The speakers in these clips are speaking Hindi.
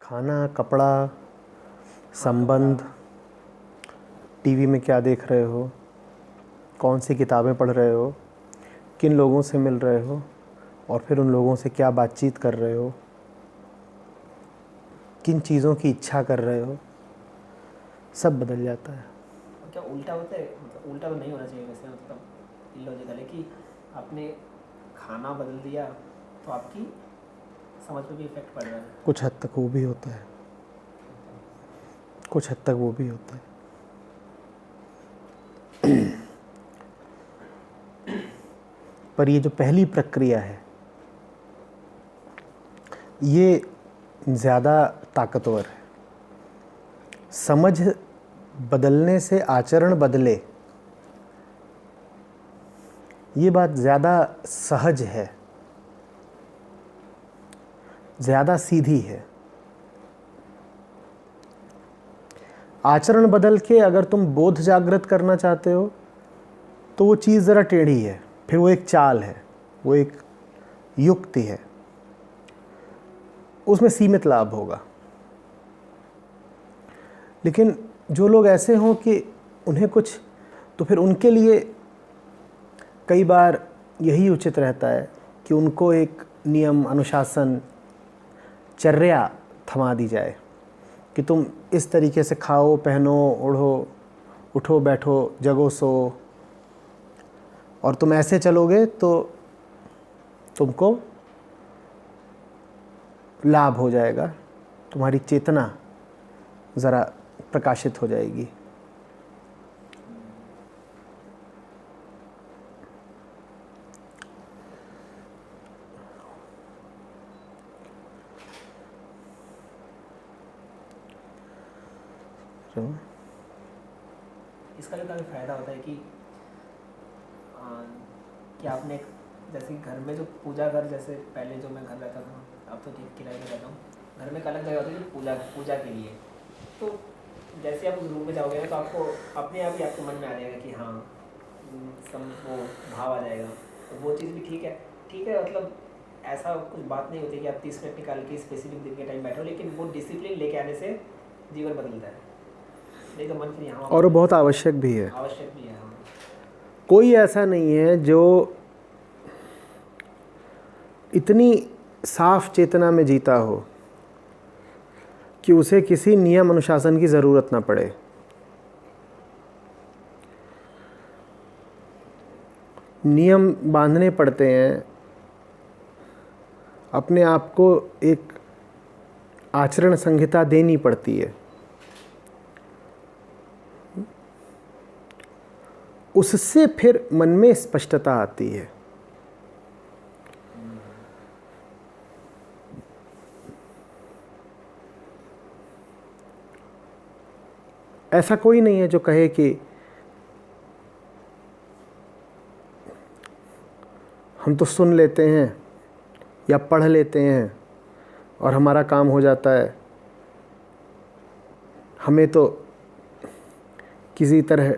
खाना, कपड़ा, संबंध, टीवी में क्या देख रहे हो, कौन सी किताबें पढ़ रहे हो, किन लोगों से मिल रहे हो और फिर उन लोगों से क्या बातचीत कर रहे हो, किन चीज़ों की इच्छा कर रहे हो, सब बदल जाता है। क्या उल्टा होता है? मतलब उल्टा तो नहीं होना चाहिए वैसे, मतलब इलॉजिकल है कि आपने खाना बदल दिया तो आपकी समझ पे भी इफेक्ट पड़ रहा है। कुछ हद तक वो भी होता है, कुछ हद तक वो भी होता है। पर ये जो पहली प्रक्रिया है ये ज़्यादा ताकतवर है। समझ बदलने से आचरण बदले, ये बात ज़्यादा सहज है, ज़्यादा सीधी है। आचरण बदल के अगर तुम बोध जागृत करना चाहते हो तो वो चीज़ ज़रा टेढ़ी है, फिर वो एक चाल है, वो एक युक्ति है, उसमें सीमित लाभ होगा। लेकिन जो लोग ऐसे हों कि उन्हें कुछ, तो फिर उनके लिए कई बार यही उचित रहता है कि उनको एक नियम, अनुशासन, चर्या थमा दी जाए कि तुम इस तरीके से खाओ, पहनो, ओढ़ो, उठो, बैठो, जगो, सो, और तुम ऐसे चलोगे तो तुमको लाभ हो जाएगा, तुम्हारी चेतना ज़रा प्रकाशित हो जाएगी। इसका भी काफ़ी फ़ायदा होता है कि आपने जैसे घर में जो पूजा घर, जैसे पहले जो मैं घर रहता था, अब तो ठीक किराए में रहता हूँ, घर में एक अलग जगह होती है पूजा के लिए। तो जैसे आप उस रूम में जाओगे ना तो आपको अपने आप ही आपके मन में आ जाएगा कि हाँ वो भाव आ जाएगा। तो वो चीज़ भी ठीक है, मतलब ऐसा कुछ बात नहीं होती कि आप 30 मिनट निकाल के स्पेसिफिक दिन के टाइम बैठो, लेकिन वो डिसिप्लिन लेके आने से जीवन बदलता है। नहीं तो मन फिर यहाँ और वो बहुत आवश्यक भी है। आवश्यक भी है। हाँ, कोई ऐसा नहीं है जो इतनी साफ चेतना में जीता हो कि उसे किसी नियम अनुशासन की ज़रूरत ना पड़े। नियम बांधने पड़ते हैं, अपने आप को एक आचरण संहिता देनी पड़ती है, उससे फिर मन में स्पष्टता आती है। ऐसा कोई नहीं है जो कहे कि हम तो सुन लेते हैं या पढ़ लेते हैं और हमारा काम हो जाता है, हमें तो किसी तरह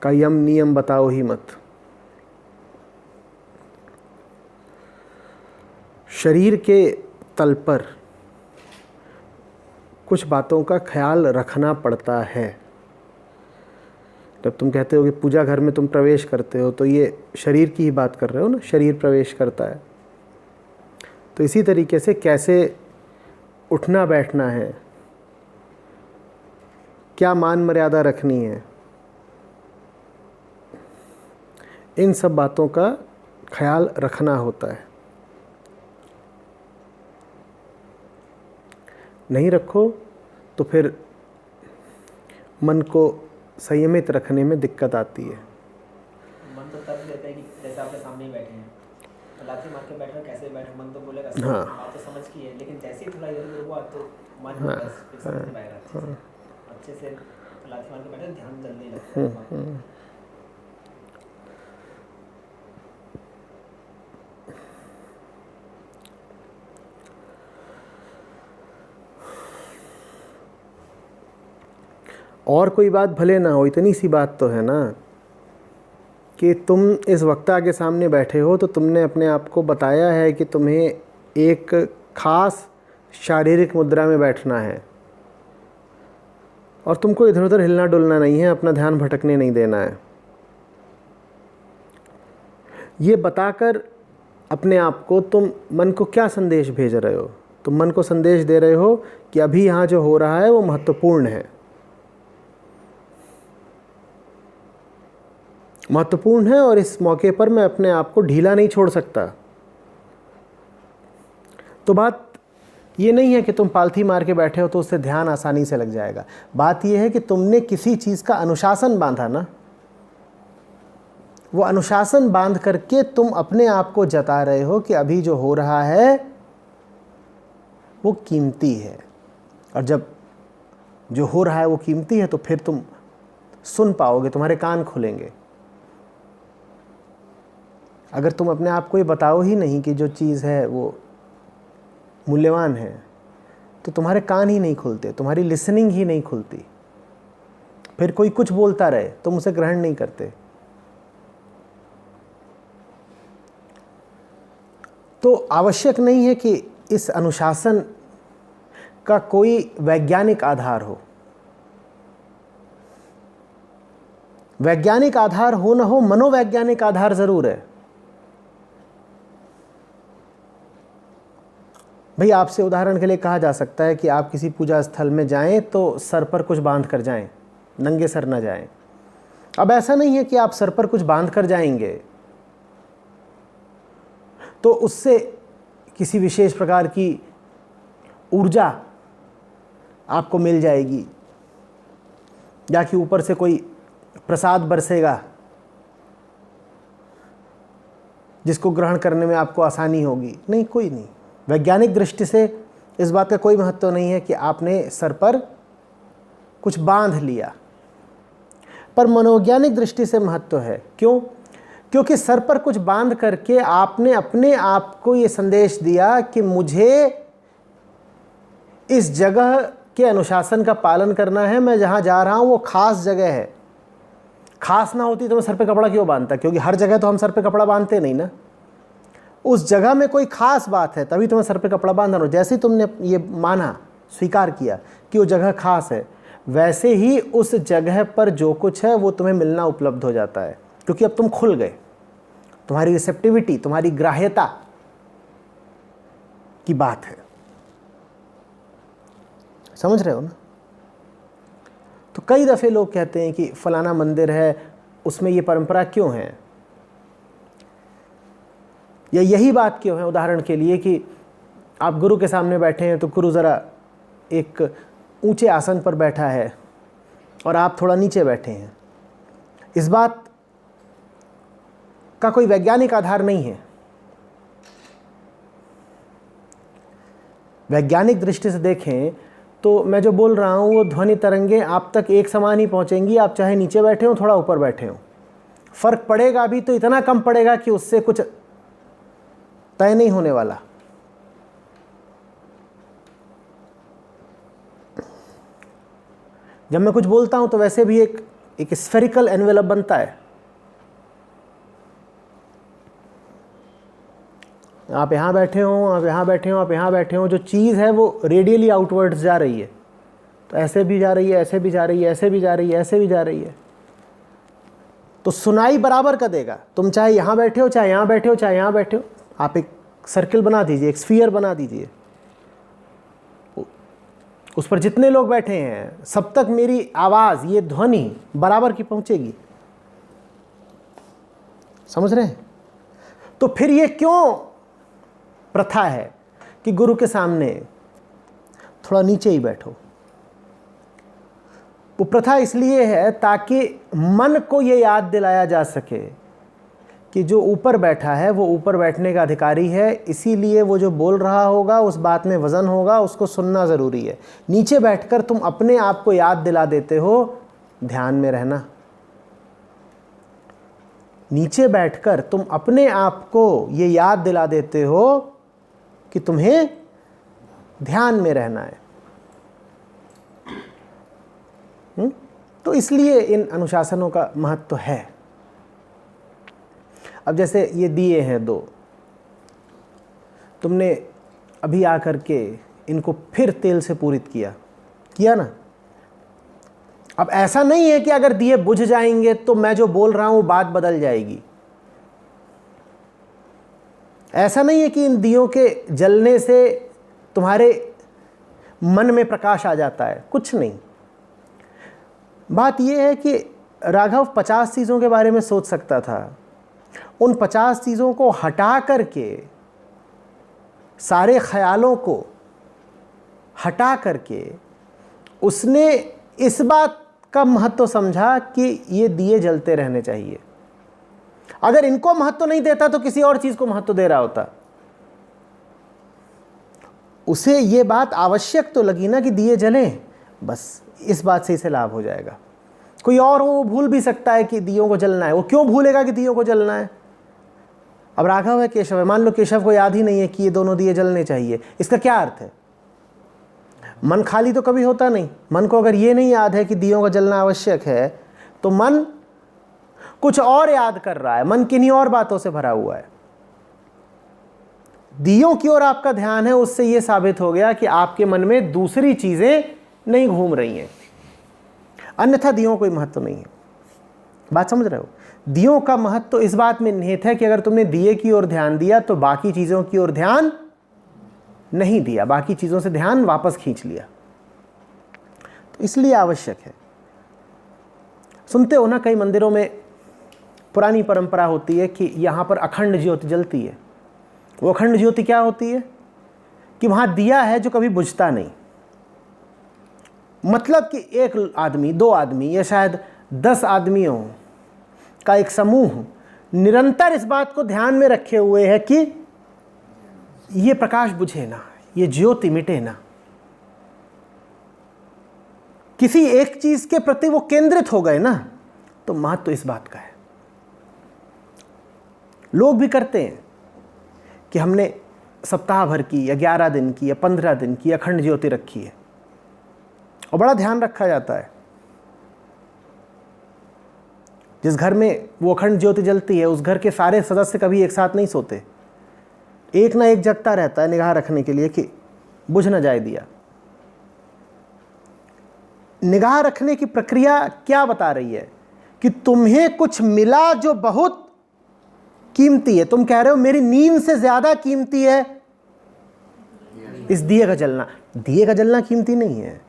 का यम नियम बताओ ही मत। शरीर के तल पर कुछ बातों का ख्याल रखना पड़ता है। जब तुम कहते हो कि पूजा घर में तुम प्रवेश करते हो तो ये शरीर की ही बात कर रहे हो ना, शरीर प्रवेश करता है। तो इसी तरीके से कैसे उठना बैठना है, क्या मान मर्यादा रखनी है, इन सब बातों का ख्याल रखना होता है। नहीं रखो तो फिर मन को संयमित रखने में दिक्कत आती है। मन तो तब देता है कि जैसे आपके सामने ही बैठे हैं, तो लाठी मार के बैठो, कैसे बैठो, मन तो बोलेगा हाँ, बात तो समझ की है, लेकिन जैसे ही थोड़ा इधर उधर हुआ तो मन हाँ, बस फिर समझ नहीं पाएगा अच्छे से लाठी मार के बैठो, ध्यान जल्दी लगता है। और कोई बात भले ना हो, इतनी सी बात तो है ना कि तुम इस वक्ता के सामने बैठे हो तो तुमने अपने आप को बताया है कि तुम्हें एक खास शारीरिक मुद्रा में बैठना है और तुमको इधर उधर हिलना डुलना नहीं है, अपना ध्यान भटकने नहीं देना है। ये बताकर अपने आप को तुम मन को क्या संदेश भेज रहे हो? तुम मन को संदेश दे रहे हो कि अभी यहाँ जो हो रहा है वो महत्वपूर्ण है, महत्वपूर्ण है और इस मौके पर मैं अपने आप को ढीला नहीं छोड़ सकता। तो बात ये नहीं है कि तुम पालथी मार के बैठे हो तो उससे ध्यान आसानी से लग जाएगा। बात ये है कि तुमने किसी चीज़ का अनुशासन बांधा ना, वो अनुशासन बांध करके तुम अपने आप को जता रहे हो कि अभी जो हो रहा है वो कीमती है, और जब जो हो रहा है वो कीमती है तो फिर तुम सुन पाओगे, तुम्हारे कान खुलेंगे। अगर तुम अपने आप को ये बताओ ही नहीं कि जो चीज़ है वो मूल्यवान है, तो तुम्हारे कान ही नहीं खुलते, तुम्हारी लिसनिंग ही नहीं खुलती। फिर कोई कुछ बोलता रहे तुम उसे ग्रहण नहीं करते। तो आवश्यक नहीं है कि इस अनुशासन का कोई वैज्ञानिक आधार हो। वैज्ञानिक आधार हो ना हो, मनोवैज्ञानिक आधार जरूर है। भाई, आपसे उदाहरण के लिए कहा जा सकता है कि आप किसी पूजा स्थल में जाएं तो सर पर कुछ बांध कर जाएं, नंगे सर ना जाएं। अब ऐसा नहीं है कि आप सर पर कुछ बांध कर जाएंगे तो उससे किसी विशेष प्रकार की ऊर्जा आपको मिल जाएगी या कि ऊपर से कोई प्रसाद बरसेगा जिसको ग्रहण करने में आपको आसानी होगी। नहीं, कोई नहीं। वैज्ञानिक दृष्टि से इस बात का कोई महत्व नहीं है कि आपने सर पर कुछ बांध लिया, पर मनोवैज्ञानिक दृष्टि से महत्व है। क्यों? क्योंकि सर पर कुछ बांध करके आपने अपने आप को ये संदेश दिया कि मुझे इस जगह के अनुशासन का पालन करना है, मैं जहाँ जा रहा हूँ वो खास जगह है। खास ना होती तो मैं सर पे कपड़ा क्यों बांधता? क्योंकि हर जगह तो हम सर पे कपड़ा बांधते नहीं ना। उस जगह में कोई खास बात है तभी तुम्हें सर पे कपड़ा बांधना हो। जैसे ही तुमने ये माना, स्वीकार किया कि वो जगह खास है, वैसे ही उस जगह पर जो कुछ है वो तुम्हें मिलना उपलब्ध हो जाता है, क्योंकि अब तुम खुल गए। तुम्हारी रिसेप्टिविटी, तुम्हारी ग्राह्यता की बात है। समझ रहे हो ना? तो कई दफ़े लोग कहते हैं कि फलाना मंदिर है, उसमें ये परंपरा क्यों है, या यही बात क्यों है। उदाहरण के लिए कि आप गुरु के सामने बैठे हैं तो गुरु ज़रा एक ऊंचे आसन पर बैठा है और आप थोड़ा नीचे बैठे हैं। इस बात का कोई वैज्ञानिक आधार नहीं है। वैज्ञानिक दृष्टि से देखें तो मैं जो बोल रहा हूँ वो ध्वनि तरंगें आप तक एक समान ही पहुँचेंगी, आप चाहे नीचे बैठे हो थोड़ा ऊपर बैठे हो। फ़र्क पड़ेगा भी तो इतना कम पड़ेगा कि उससे कुछ तय नहीं होने वाला। जब मैं कुछ बोलता हूं तो वैसे भी एक स्फेरिकल एनवेलप बनता है। आप यहां बैठे हो, आप यहां बैठे हो, आप यहां बैठे हो, जो चीज़ है वो रेडियली आउटवर्ड्स जा रही है, तो ऐसे भी जा रही है, ऐसे भी जा रही है, ऐसे भी जा रही है, ऐसे भी जा रही है। तो सुनाई बराबर का देगा। तुम चाहे यहां बैठे हो, चाहे यहां बैठे हो, चाहे यहां बैठे हो। आप एक सर्किल बना दीजिए, एक स्फीयर बना दीजिए, उस पर जितने लोग बैठे हैं सब तक मेरी आवाज़, ये ध्वनि बराबर की पहुंचेगी। समझ रहे हैं? तो फिर ये क्यों प्रथा है कि गुरु के सामने थोड़ा नीचे ही बैठो? वो प्रथा इसलिए है ताकि मन को ये याद दिलाया जा सके कि जो ऊपर बैठा है वो ऊपर बैठने का अधिकारी है, इसीलिए वो जो बोल रहा होगा उस बात में वज़न होगा, उसको सुनना ज़रूरी है। नीचे बैठकर तुम अपने आप को याद दिला देते हो ध्यान में रहना। नीचे बैठकर तुम अपने आप को ये याद दिला देते हो कि तुम्हें ध्यान में रहना है। तो इसलिए इन अनुशासनों का महत्व है। अब जैसे ये दिए हैं दो, तुमने अभी आकर के इनको फिर तेल से पूरित किया ना। अब ऐसा नहीं है कि अगर दिए बुझ जाएंगे तो मैं जो बोल रहा हूं बात बदल जाएगी। ऐसा नहीं है कि इन दियों के जलने से तुम्हारे मन में प्रकाश आ जाता है, कुछ नहीं। बात यह है कि राघव 50 चीज़ों के बारे में सोच सकता था, उन 50 चीज़ों को हटा करके, सारे ख्यालों को हटा करके उसने इस बात का महत्व समझा कि ये दिए जलते रहने चाहिए। अगर इनको महत्व नहीं देता तो किसी और चीज़ को महत्व दे रहा होता। उसे ये बात आवश्यक तो लगी ना कि दिए जलें, बस इस बात से इसे लाभ हो जाएगा। कोई और वो भूल भी सकता है कि दियों को जलना है, वो क्यों भूलेगा कि दियों को जलना है। अब राघव है, केशव है, मान लो केशव को याद ही नहीं है कि ये दोनों दिए जलने चाहिए, इसका क्या अर्थ है? मन खाली तो कभी होता नहीं। मन को अगर ये नहीं याद है कि दियों का जलना आवश्यक है तो मन कुछ और याद कर रहा है, मन किन्हीं और बातों से भरा हुआ है। दियों की ओर आपका ध्यान है, उससे यह साबित हो गया कि आपके मन में दूसरी चीजें नहीं घूम रही हैं, अन्यथा दियों कोई महत्व नहीं है। बात समझ रहे हो? दियों का महत्व तो इस बात में निहित है कि अगर तुमने दिए की ओर ध्यान दिया तो बाकी चीजों की ओर ध्यान नहीं दिया, बाकी चीजों से ध्यान वापस खींच लिया, तो इसलिए आवश्यक है। सुनते हो ना, कई मंदिरों में पुरानी परंपरा होती है कि यहां पर अखंड ज्योति जलती है। वो अखंड ज्योति क्या होती है कि वहां दिया है जो कभी बुझता नहीं। मतलब कि एक आदमी, 2 आदमी या शायद 10 आदमियों का एक समूह निरंतर इस बात को ध्यान में रखे हुए है कि ये प्रकाश बुझे ना, ये ज्योति मिटे ना। किसी एक चीज के प्रति वो केंद्रित हो गए ना, तो महत्व तो इस बात का है। लोग भी करते हैं कि हमने सप्ताह भर की या 11 दिन की या 15 दिन की अखंड ज्योति रखी है, और बड़ा ध्यान रखा जाता है। जिस घर में वो अखंड ज्योति जलती है उस घर के सारे सदस्य कभी एक साथ नहीं सोते, एक ना एक जगता रहता है निगाह रखने के लिए कि बुझ न जाए दिया। निगाह रखने की प्रक्रिया क्या बता रही है कि तुम्हें कुछ मिला जो बहुत कीमती है। तुम कह रहे हो मेरी नींद से ज्यादा कीमती है इस दिए का जलना। दिए का जलना कीमती नहीं है।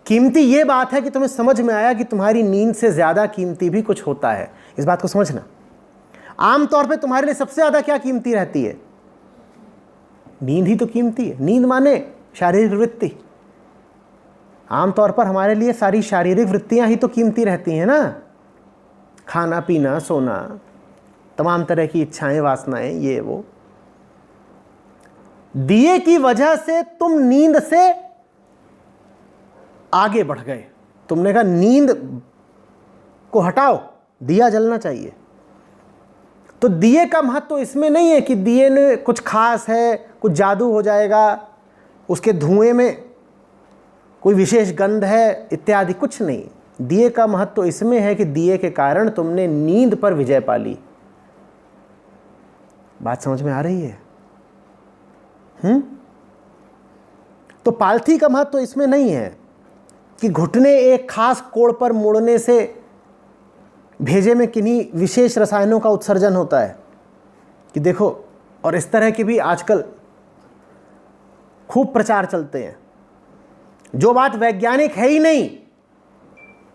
कीमती ये बात है कि तुम्हें समझ में आया कि तुम्हारी नींद से ज्यादा कीमती भी कुछ होता है। इस बात को समझना। आमतौर पे तुम्हारे लिए सबसे ज्यादा क्या कीमती रहती है? नींद ही तो कीमती है। नींद माने शारीरिक वृत्ति। आमतौर पर हमारे लिए सारी शारीरिक वृत्तियां ही तो कीमती रहती हैं ना। खाना पीना, सोना, तमाम तरह की इच्छाएं, वासनाएं, ये वो। दिए की वजह से तुम नींद से आगे बढ़ गए। तुमने कहा नींद को हटाओ, दिया जलना चाहिए। तो दिए का महत्व तो इसमें नहीं है कि दिए में कुछ खास है, कुछ जादू हो जाएगा, उसके धुएं में कोई विशेष गंध है इत्यादि, कुछ नहीं। दिए का महत्व तो इसमें है कि दिए के कारण तुमने नींद पर विजय पा ली। बात समझ में आ रही है? तो पालथी का महत्व तो इसमें नहीं है कि घुटने एक खास कोण पर मुड़ने से भेजे में किन्हीं विशेष रसायनों का उत्सर्जन होता है कि देखो। और इस तरह के भी आजकल खूब प्रचार चलते हैं। जो बात वैज्ञानिक है ही नहीं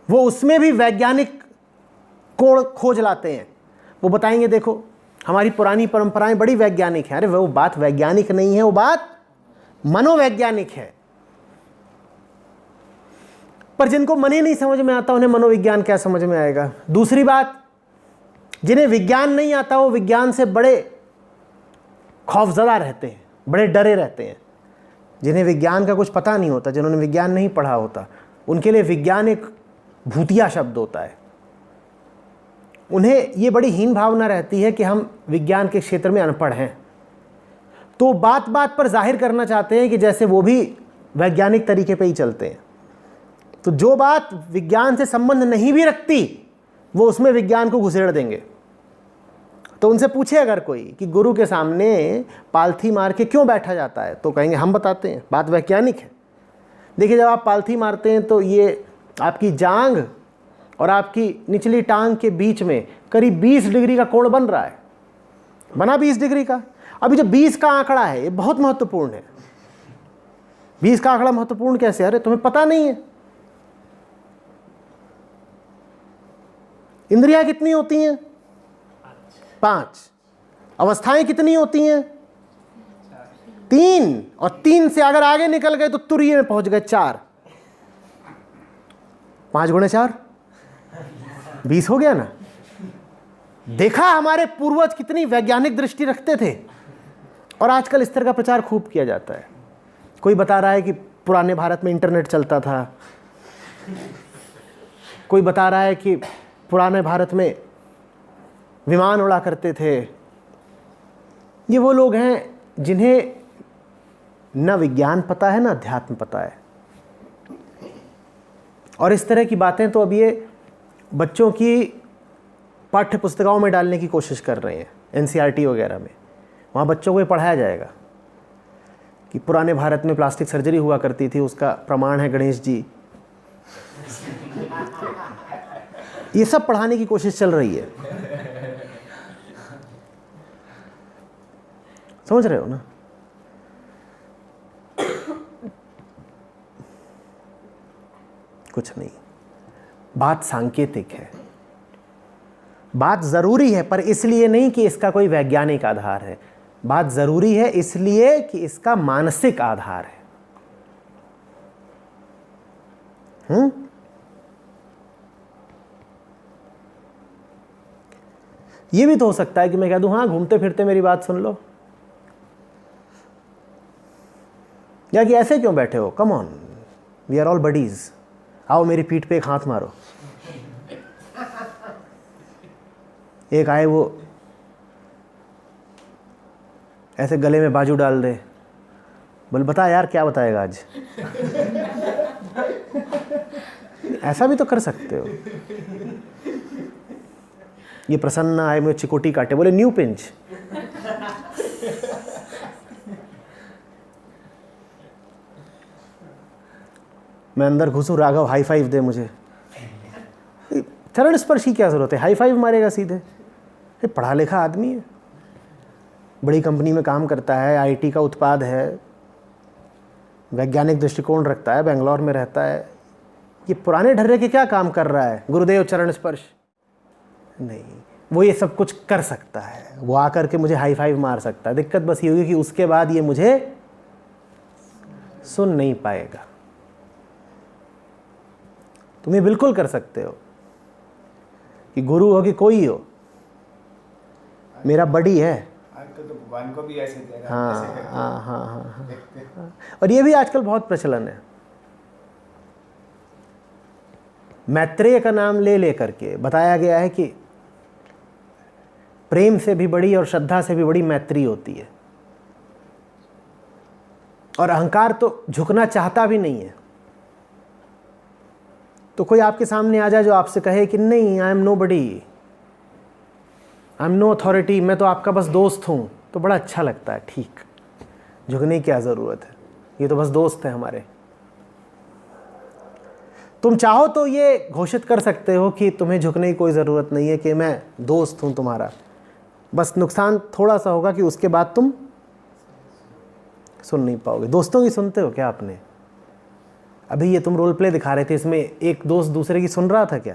वो उसमें भी वैज्ञानिक कोण खोज लाते हैं। वो बताएंगे देखो हमारी पुरानी परंपराएं बड़ी वैज्ञानिक हैं। अरे वो बात वैज्ञानिक नहीं है, वो बात मनोवैज्ञानिक है। पर जिनको मन ही नहीं समझ में आता उन्हें मनोविज्ञान क्या समझ में आएगा। दूसरी बात, जिन्हें विज्ञान नहीं आता वो विज्ञान से बड़े खौफजदा रहते हैं, बड़े डरे रहते हैं। जिन्हें विज्ञान का कुछ पता नहीं होता, जिन्होंने विज्ञान नहीं पढ़ा होता, उनके लिए विज्ञान एक भूतिया शब्द होता है। उन्हें ये बड़ी हीन भावना रहती है कि हम विज्ञान के क्षेत्र में अनपढ़ हैं, तो बात बात पर जाहिर करना चाहते हैं कि जैसे वो भी वैज्ञानिक तरीके पे ही चलते हैं। तो जो बात विज्ञान से संबंध नहीं भी रखती वो उसमें विज्ञान को घुसेड़ देंगे। तो उनसे पूछे अगर कोई कि गुरु के सामने पालथी मार के क्यों बैठा जाता है, तो कहेंगे हम बताते हैं, बात वैज्ञानिक है। देखिए, जब आप पालथी मारते हैं तो ये आपकी जांघ और आपकी निचली टांग के बीच में करीब 20 डिग्री का कोण बन रहा है, बना 20 डिग्री का। अभी जो 20 का आंकड़ा है ये बहुत महत्वपूर्ण है। 20 का आंकड़ा महत्वपूर्ण कैसे? अरे तुम्हें पता नहीं है? इंद्रियां कितनी होती हैं? 5। अवस्थाएं कितनी होती हैं? 3। और 3 से अगर आगे निकल गए तो तुरीय में पहुंच गए 4। 5 गुणे 4 20 हो गया ना। देखा हमारे पूर्वज कितनी वैज्ञानिक दृष्टि रखते थे। और आजकल इस तरह का प्रचार खूब किया जाता है। कोई बता रहा है कि पुराने भारत में इंटरनेट चलता था, कोई बता रहा है कि पुराने भारत में विमान उड़ा करते थे। ये वो लोग हैं जिन्हें न विज्ञान पता है न अध्यात्म पता है। और इस तरह की बातें तो अब ये बच्चों की पाठ्य पुस्तकों में डालने की कोशिश कर रहे हैं, एनसीईआरटी वगैरह में। वहाँ बच्चों को ये पढ़ाया जाएगा कि पुराने भारत में प्लास्टिक सर्जरी हुआ करती थी, उसका प्रमाण है गणेश जी। ये सब पढ़ाने की कोशिश चल रही है। समझ रहे हो ना? कुछ नहीं, बात सांकेतिक है, बात जरूरी है, पर इसलिए नहीं कि इसका कोई वैज्ञानिक आधार है। बात जरूरी है इसलिए कि इसका मानसिक आधार है। ये भी तो हो सकता है कि मैं कह दूं हाँ घूमते फिरते मेरी बात सुन लो, या कि ऐसे क्यों बैठे हो, come on we are all buddies, आओ मेरी पीठ पे एक हाथ मारो। एक आए वो ऐसे गले में बाजू डाल दे, बोल बता यार क्या बताएगा आज। ऐसा भी तो कर सकते हो। ये प्रसन्न आए में चिकोटी काटे, बोले न्यू पिंच। मैं अंदर घुसूं, राघव हाई फाइव दे मुझे। चरण स्पर्श की क्या जरूरत है, हाई फाइव मारेगा सीधे। ये पढ़ा लिखा आदमी है, बड़ी कंपनी में काम करता है, आईटी का उत्पाद है, वैज्ञानिक दृष्टिकोण रखता है, बेंगलोर में रहता है। ये पुराने ढर्रे के क्या काम कर रहा है, गुरुदेव चरण स्पर्श नहीं। वो ये सब कुछ कर सकता है, वो आकर के मुझे हाई फाइव मार सकता है। दिक्कत बस ये होगी कि उसके बाद ये मुझे सुन नहीं पाएगा। तुम ये बिल्कुल कर सकते हो कि गुरु हो कि कोई हो, मेरा बड़ी है। आजकल तो भगवान को भी ऐसे दे रहा हाँ हाँ हाँ हाँ। और ये भी आजकल बहुत प्रचलन है। मैत्रेय का नाम ले लेकर के बताया गया है कि प्रेम से भी बड़ी और श्रद्धा से भी बड़ी मैत्री होती है। और अहंकार तो झुकना चाहता भी नहीं है। तो कोई आपके सामने आ जाए जो आपसे कहे कि नहीं I am nobody, I am no authority, मैं तो आपका बस दोस्त हूं, तो बड़ा अच्छा लगता है। ठीक, झुकने की क्या ज़रूरत है, ये तो बस दोस्त है हमारे। तुम चाहो तो ये घोषित कर सकते हो कि तुम्हें झुकने की कोई ज़रूरत नहीं है, कि मैं दोस्त हूं तुम्हारा। बस नुकसान थोड़ा सा होगा कि उसके बाद तुम सुन नहीं पाओगे। दोस्तों की सुनते हो क्या आपने? अभी ये तुम रोल प्ले दिखा रहे थे, इसमें एक दोस्त दूसरे की सुन रहा था क्या?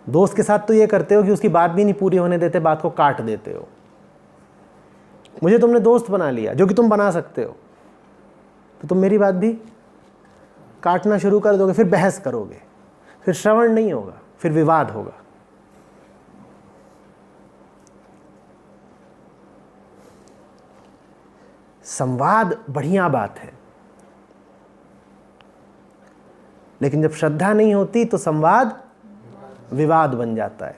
दोस्त के साथ तो ये करते हो कि उसकी बात भी नहीं पूरी होने देते, बात को काट देते हो। मुझे तुमने दोस्त बना लिया, जो कि तुम बना सकते हो, तो तुम मेरी बात भी काटना शुरू कर दोगे, फिर बहस करोगे, फिर श्रवण नहीं होगा, फिर विवाद होगा। संवाद बढ़िया बात है, लेकिन जब श्रद्धा नहीं होती तो संवाद विवाद बन जाता है।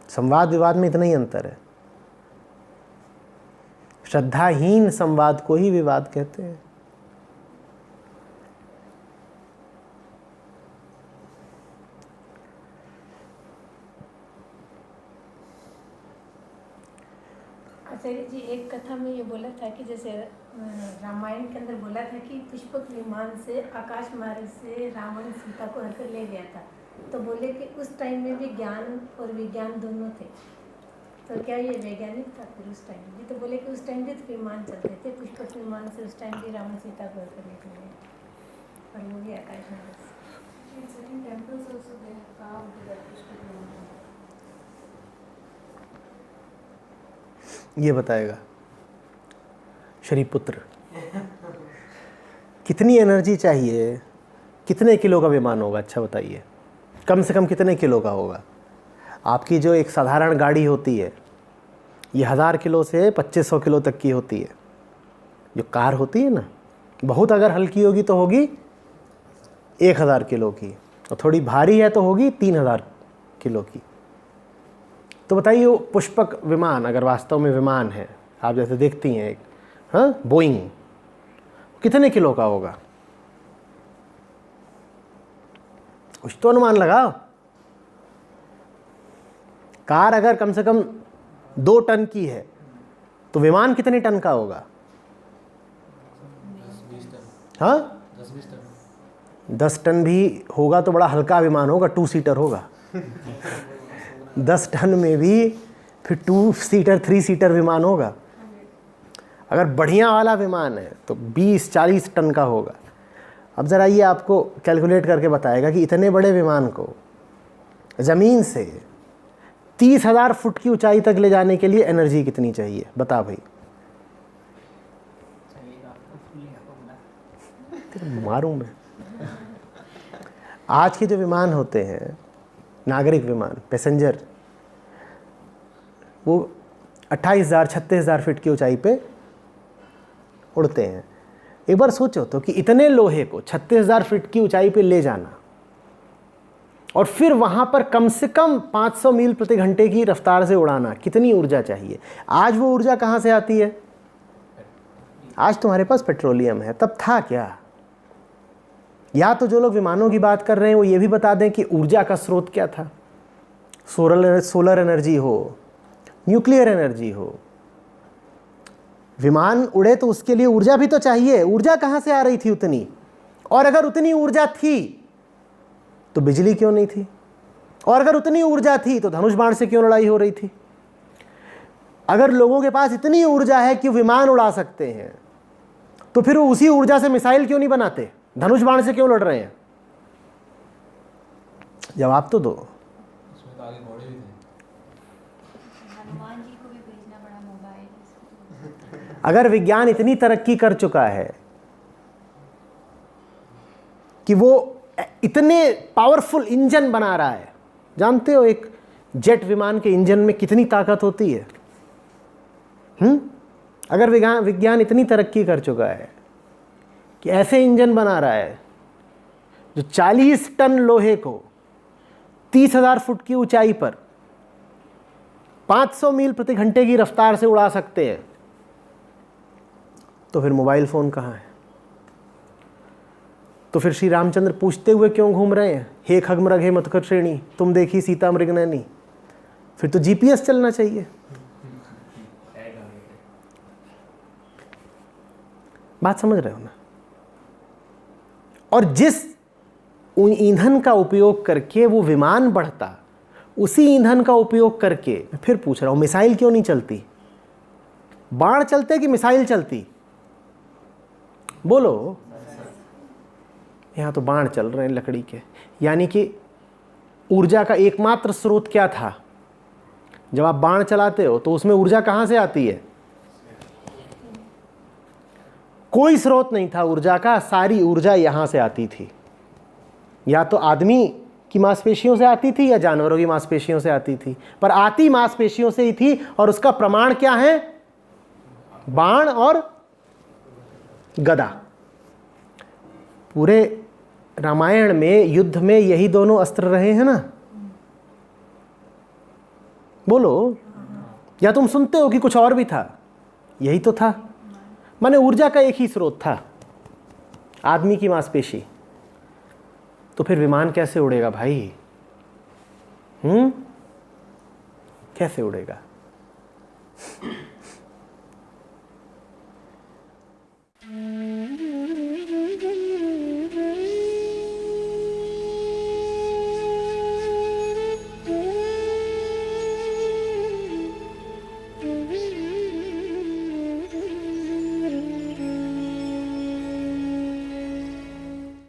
संवाद विवाद में इतना ही अंतर है। श्रद्धाहीन संवाद को ही विवाद कहते हैं। आचार्य जी, एक कथा में ये बोला था कि जैसे रामायण के अंदर बोला था कि पुष्पक विमान से आकाश मार्ग से रावण सीता को हर कर ले गया था, तो बोले कि उस टाइम में भी ज्ञान और विज्ञान दोनों थे, तो क्या ये वैज्ञानिक था फिर उस टाइम भी? तो बोले कि उस टाइम भी तो विमान चलते थे, पुष्पक विमान से उस टाइम भी रावण सीता को हर कर ले गए और वो भी आकाश मार्ग से। ये बताएगा शरीपुत्र, कितनी एनर्जी चाहिए, कितने किलो का विमान होगा? अच्छा बताइए, कम से कम कितने किलो का होगा? आपकी जो एक साधारण गाड़ी होती है ये 1000 किलो से 2500 किलो तक की होती है। जो कार होती है ना, बहुत अगर हल्की होगी तो होगी 1000 किलो की, और थोड़ी भारी है तो होगी 3000 किलो की। तो बताइए वो पुष्पक विमान अगर वास्तव में विमान है, आप जैसे देखती हैं एक, हाँ, बोइंग, कितने किलो का होगा? कुछ तो अनुमान लगाओ। कार अगर कम से कम 2 टन की है तो विमान कितने टन का होगा? हाँ, 10 टन भी होगा तो बड़ा हल्का विमान होगा, 2 सीटर होगा। 10 टन में भी फिर 2 सीटर 3 सीटर विमान होगा। अगर बढ़िया वाला विमान है तो 20-40 टन का होगा। अब ज़रा ये आपको कैलकुलेट करके बताएगा कि इतने बड़े विमान को ज़मीन से 30,000 फुट की ऊंचाई तक ले जाने के लिए एनर्जी कितनी चाहिए? बता भाई। मारूं मैं। आज के जो विमान होते हैं, नागरिक विमान, पैसेंजर, वो 28,000-36,000 फीट की ऊंचाई पे उड़ते हैं। एक बार सोचो तो कि इतने लोहे को 36,000 फीट की ऊंचाई पे ले जाना और फिर वहाँ पर कम से कम 500 मील प्रति घंटे की रफ्तार से उड़ाना, कितनी ऊर्जा चाहिए? आज वो ऊर्जा कहाँ से आती है? आज तुम्हारे पास पेट्रोलियम है, तब था क्या? या तो जो लोग विमानों की बात कर रहे हैं वो ये भी बता दें कि ऊर्जा का स्रोत क्या था। सोलर एनर्जी हो, न्यूक्लियर एनर्जी हो। विमान उड़े तो उसके लिए ऊर्जा भी तो चाहिए। ऊर्जा कहाँ से आ रही थी उतनी? और अगर उतनी ऊर्जा थी तो बिजली क्यों नहीं थी? और अगर उतनी ऊर्जा थी तो धनुष बाण से क्यों लड़ाई हो रही थी? अगर लोगों के पास इतनी ऊर्जा है कि विमान उड़ा सकते हैं तो फिर वो उसी ऊर्जा से मिसाइल क्यों नहीं बनाते? धनुष बाण से क्यों लड़ रहे हैं? जवाब तो दो। उसमें तो आगे घोड़े भी थे। हनुमान जी को भी भेजना पड़ा मोबाइल। अगर विज्ञान इतनी तरक्की कर चुका है कि वो इतने पावरफुल इंजन बना रहा है, जानते हो एक जेट विमान के इंजन में कितनी ताकत होती है? अगर विज्ञान इतनी तरक्की कर चुका है कि ऐसे इंजन बना रहा है जो 40 टन लोहे को 30,000 फुट की ऊंचाई पर 500 मील प्रति घंटे की रफ्तार से उड़ा सकते हैं, तो फिर मोबाइल फ़ोन कहाँ है? तो फिर श्री रामचंद्र पूछते हुए क्यों घूम रहे हैं, हे खगमृग हे मत्कर श्रेणी, तुम देखी सीता मृग नैनी? फिर तो जीपीएस चलना चाहिए। बात समझ रहे हो ना? और जिस ईंधन का उपयोग करके वो विमान बढ़ता, उसी ईंधन का उपयोग करके, मैं फिर पूछ रहा हूं, मिसाइल क्यों नहीं चलती? बाण चलते कि मिसाइल चलती? बोलो। यहां तो बाण चल रहे हैं लकड़ी के। यानी कि ऊर्जा का एकमात्र स्रोत क्या था? जब आप बाण चलाते हो तो उसमें ऊर्जा कहां से आती है? कोई स्रोत नहीं था ऊर्जा का, सारी ऊर्जा यहां से आती थी। या तो आदमी की मांसपेशियों से आती थी या जानवरों की मांसपेशियों से आती थी, पर आती मांसपेशियों से ही थी। और उसका प्रमाण क्या है? बाण और गदा। पूरे रामायण में युद्ध में यही दोनों अस्त्र रहे हैं ना? बोलो। या तुम सुनते हो कि कुछ और भी था? यही तो था। माने ऊर्जा का एक ही स्रोत था, आदमी की मांसपेशी। तो फिर विमान कैसे उड़ेगा भाई? कैसे उड़ेगा?